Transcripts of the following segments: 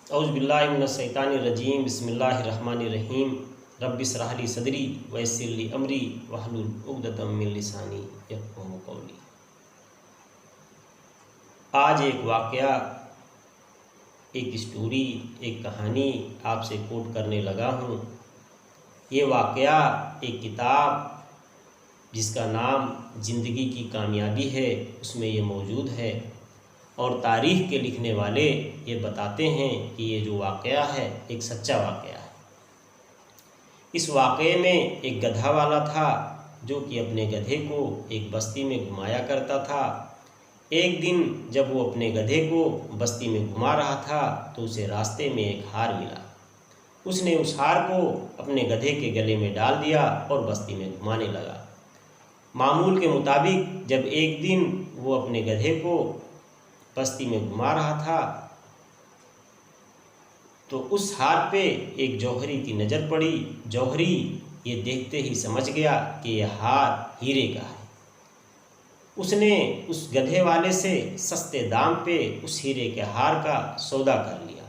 औज़ुबिल्लाहिमिनश्शैतानिर्रजीम बिस्मिल्लाहिर्रहमानिर्रहीम रब्बि इश्रह ली सदरी व यस्सिर ली अमरी वहलुल उक़दतम मिन लिसानी यफ़क़हू क़ौली। आज एक वाक़या, एक स्टोरी, एक कहानी आपसे कोट करने लगा हूँ। ये वाक़या एक किताब जिसका नाम ज़िंदगी की कामयाबी है, उसमें ये मौजूद है। और तारीख़ के लिखने वाले ये बताते हैं कि ये जो वाक़या है एक सच्चा वाक़या है। इस वाक़ये में एक गधा वाला था जो कि अपने गधे को एक बस्ती में घुमाया करता था। एक दिन जब वो अपने गधे को बस्ती में घुमा रहा था तो उसे रास्ते में एक हार मिला। उसने उस हार को अपने गधे के गले में डाल दिया और बस्ती में घुमाने लगा। मामूल के मुताबिक जब एक दिन वो अपने गधे को बस्ती में घुमा रहा था तो उस हार पे एक जौहरी की नज़र पड़ी। जौहरी ये देखते ही समझ गया कि यह हार हीरे का है। उसने उस गधे वाले से सस्ते दाम पे उस हीरे के हार का सौदा कर लिया।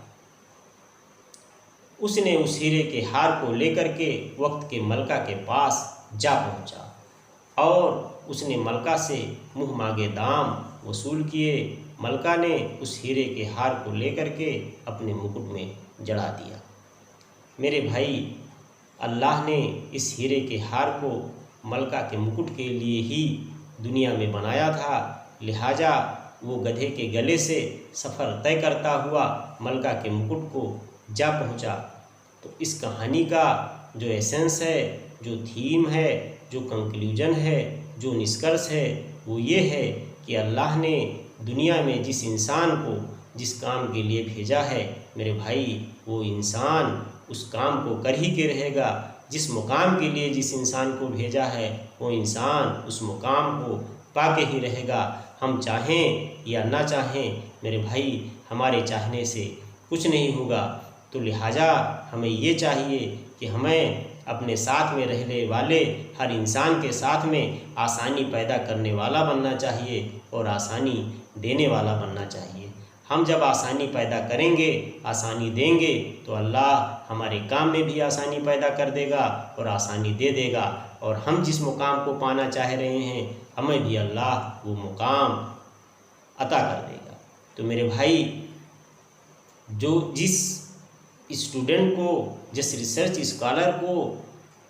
उसने उस हीरे के हार को लेकर के वक्त के मलका के पास जा पहुंचा और उसने मलका से मुँह मांगे दाम वसूल किए। मलका ने उस हीरे के हार को लेकर के अपने मुकुट में जड़ा दिया। मेरे भाई, अल्लाह ने इस हीरे के हार को मलका के मुकुट के लिए ही दुनिया में बनाया था। लिहाजा वो गधे के गले से सफ़र तय करता हुआ मलका के मुकुट को जा पहुंचा। तो इस कहानी का जो एसेंस है, जो थीम है, जो कंक्लूजन है, जो निष्कर्ष है, वो ये है कि अल्लाह ने दुनिया में जिस इंसान को जिस काम के लिए भेजा है, मेरे भाई, वो इंसान उस काम को कर ही के रहेगा। जिस मुकाम के लिए जिस इंसान को भेजा है वो इंसान उस मुकाम को पाके ही रहेगा। हम चाहें या ना चाहें मेरे भाई, हमारे चाहने से कुछ नहीं होगा। तो लिहाजा हमें ये चाहिए कि हमें अपने साथ में रहने वाले हर इंसान के साथ में आसानी पैदा करने वाला बनना चाहिए और आसानी देने वाला बनना चाहिए। हम जब आसानी पैदा करेंगे, आसानी देंगे, तो अल्लाह हमारे काम में भी आसानी पैदा कर देगा और आसानी दे देगा। और हम जिस मुकाम को पाना चाह रहे हैं, हमें भी अल्लाह वो मुकाम अता कर देगा। तो मेरे भाई, जिस स्टूडेंट को, जिस रिसर्च स्कॉलर को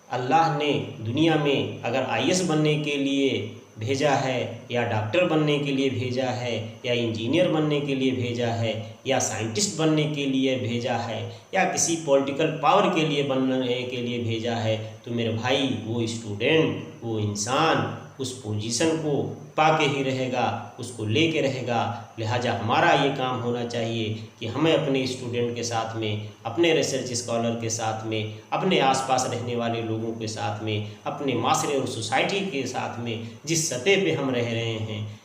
अल्लाह ने दुनिया में अगर आईएएस बनने के लिए भेजा है, या डॉक्टर बनने के लिए भेजा है, या इंजीनियर बनने के लिए भेजा है, या साइंटिस्ट बनने के लिए भेजा है, या किसी पॉलिटिकल पावर के लिए बनने के लिए भेजा है, तो मेरे भाई वो स्टूडेंट, वो इंसान उस पोजीशन को पाके ही रहेगा, उसको लेके रहेगा। लिहाजा हमारा ये काम होना चाहिए कि हमें अपने स्टूडेंट के साथ में, अपने रिसर्च स्कॉलर के साथ में, अपने आसपास रहने वाले लोगों के साथ में, अपने माशरे और सोसाइटी के साथ में जिस सतह पे हम रह रहे हैं,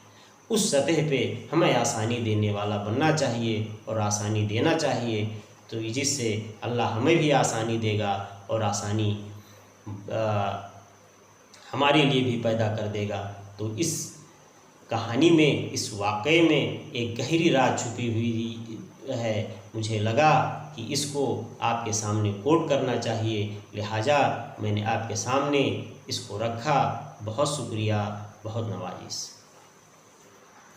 उस सतह पे हमें आसानी देने वाला बनना चाहिए और आसानी देना चाहिए। तो जिससे अल्लाह हमें भी आसानी देगा और आसानी हमारे लिए भी पैदा कर देगा। तो इस कहानी में, इस वाक़ये में एक गहरी राज छुपी हुई है। मुझे लगा कि इसको आपके सामने कोट करना चाहिए, लिहाजा मैंने आपके सामने इसको रखा। बहुत शुक्रिया, बहुत नवाजिश।